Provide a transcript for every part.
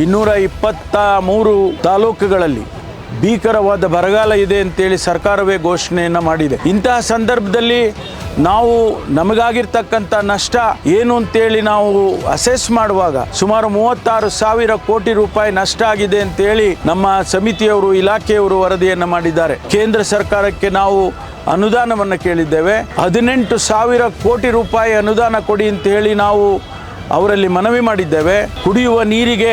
223 ತಾಲೂಕುಗಳಲ್ಲಿ ಭೀಕರವಾದ ಬರಗಾಲ ಇದೆ ಅಂತೇಳಿ ಸರ್ಕಾರವೇ ಘೋಷಣೆಯನ್ನು ಮಾಡಿದೆ. ಇಂತಹ ಸಂದರ್ಭದಲ್ಲಿ ನಾವು ನಮಗಾಗಿರ್ತಕ್ಕಂಥ ನಷ್ಟ ಏನು ಅಂತೇಳಿ ನಾವು ಅಸೆಸ್ ಮಾಡುವಾಗ ಸುಮಾರು 36,000 ಕೋಟಿ ರೂಪಾಯಿ ನಷ್ಟ ಆಗಿದೆ ಅಂತೇಳಿ ನಮ್ಮ ಸಮಿತಿಯವರು, ಇಲಾಖೆಯವರು ವರದಿಯನ್ನು ಮಾಡಿದ್ದಾರೆ. ಕೇಂದ್ರ ಸರ್ಕಾರಕ್ಕೆ ನಾವು ಅನುದಾನವನ್ನು ಕೇಳಿದ್ದೇವೆ. 18,000 ಕೋಟಿ ರೂಪಾಯಿ ಅನುದಾನ ಕೊಡಿ ಅಂತ ಹೇಳಿ ನಾವು ಅವರಲ್ಲಿ ಮನವಿ ಮಾಡಿದ್ದೇವೆ. ಕುಡಿಯುವ ನೀರಿಗೆ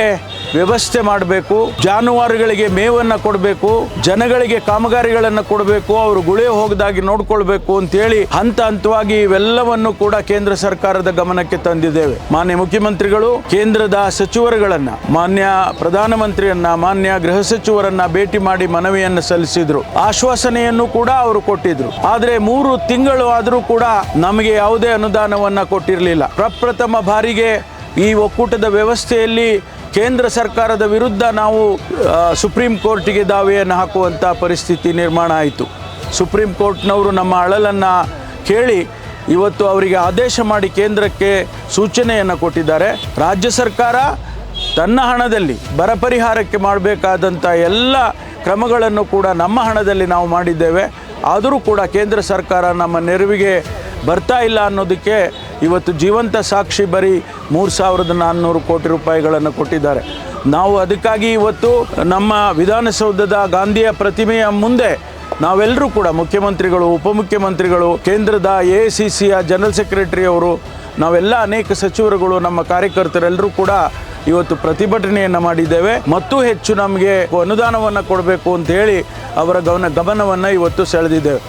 ವ್ಯವಸ್ಥೆ ಮಾಡಬೇಕು, ಜಾನುವಾರುಗಳಿಗೆ ಮೇವನ್ನು ಕೊಡಬೇಕು, ಜನಗಳಿಗೆ ಕಾಮಗಾರಿಗಳನ್ನು ಕೊಡಬೇಕು, ಅವರು ಗುಳೆ ಹೋಗದಾಗಿ ನೋಡ್ಕೊಳ್ಬೇಕು ಅಂತೇಳಿ ಹಂತ ಹಂತವಾಗಿ ಇವೆಲ್ಲವನ್ನು ಕೂಡ ಕೇಂದ್ರ ಸರ್ಕಾರದ ಗಮನಕ್ಕೆ ತಂದಿದ್ದೇವೆ. ಮಾನ್ಯ ಮುಖ್ಯಮಂತ್ರಿಗಳು ಕೇಂದ್ರದ ಸಚಿವರುಗಳನ್ನ, ಮಾನ್ಯ ಪ್ರಧಾನಮಂತ್ರಿಯನ್ನ, ಮಾನ್ಯ ಗೃಹ ಸಚಿವರನ್ನ ಭೇಟಿ ಮಾಡಿ ಮನವಿಯನ್ನು ಸಲ್ಲಿಸಿದ್ರು. ಆಶ್ವಾಸನೆಯನ್ನು ಕೂಡ ಅವರು ಕೊಟ್ಟಿದ್ರು. ಆದ್ರೆ 3 ತಿಂಗಳು ಆದರೂ ಕೂಡ ನಮಗೆ ಯಾವುದೇ ಅನುದಾನವನ್ನ ಕೊಟ್ಟಿರಲಿಲ್ಲ. ಪ್ರಪ್ರಥಮ ಬಾರಿಗೆ ಈ ಒಕ್ಕೂಟದ ವ್ಯವಸ್ಥೆಯಲ್ಲಿ ಕೇಂದ್ರ ಸರ್ಕಾರದ ವಿರುದ್ಧ ನಾವು ಸುಪ್ರೀಂ ಕೋರ್ಟಿಗೆ ದಾವೆಯನ್ನು ಹಾಕುವಂಥ ಪರಿಸ್ಥಿತಿ ನಿರ್ಮಾಣ ಆಯಿತು. ಸುಪ್ರೀಂ ಕೋರ್ಟ್ನವರು ನಮ್ಮ ಅಳಲನ್ನು ಕೇಳಿ ಇವತ್ತು ಅವರಿಗೆ ಆದೇಶ ಮಾಡಿ ಕೇಂದ್ರಕ್ಕೆ ಸೂಚನೆಯನ್ನು ಕೊಟ್ಟಿದ್ದಾರೆ. ರಾಜ್ಯ ಸರ್ಕಾರ ತನ್ನ ಹಣದಲ್ಲಿ ಬರ ಪರಿಹಾರಕ್ಕೆ ಮಾಡಬೇಕಾದಂಥ ಎಲ್ಲ ಕ್ರಮಗಳನ್ನು ಕೂಡ ನಮ್ಮ ಹಣದಲ್ಲಿ ನಾವು ಮಾಡಿದ್ದೇವೆ. ಆದರೂ ಕೂಡ ಕೇಂದ್ರ ಸರ್ಕಾರ ನಮ್ಮ ನೆರವಿಗೆ ಬರ್ತಾ ಇಲ್ಲ ಅನ್ನೋದಕ್ಕೆ ಇವತ್ತು ಜೀವಂತ ಸಾಕ್ಷಿ ಬರೀ 3,400 ಕೋಟಿ ರೂಪಾಯಿಗಳನ್ನು ಕೊಟ್ಟಿದ್ದಾರೆ. ನಾವು ಅದಕ್ಕಾಗಿ ಇವತ್ತು ನಮ್ಮ ವಿಧಾನಸೌಧದ ಗಾಂಧಿಯ ಪ್ರತಿಮೆಯ ಮುಂದೆ ನಾವೆಲ್ಲರೂ ಕೂಡ ಮುಖ್ಯಮಂತ್ರಿಗಳು, ಉಪಮುಖ್ಯಮಂತ್ರಿಗಳು, ಕೇಂದ್ರದ AICCಯ ಜನರಲ್ ಸೆಕ್ರೆಟರಿ ಅವರು, ನಾವೆಲ್ಲ ಅನೇಕ ಸಚಿವರುಗಳು, ನಮ್ಮ ಕಾರ್ಯಕರ್ತರೆಲ್ಲರೂ ಕೂಡ ಇವತ್ತು ಪ್ರತಿಭಟನೆಯನ್ನು ಮಾಡಿದ್ದೇವೆ. ಮತ್ತೂ ಹೆಚ್ಚು ನಮಗೆ ಅನುದಾನವನ್ನು ಕೊಡಬೇಕು ಅಂತ ಹೇಳಿ ಅವರ ಗಮನವನ್ನು ಇವತ್ತು ಸೆಳೆದಿದ್ದೇವೆ.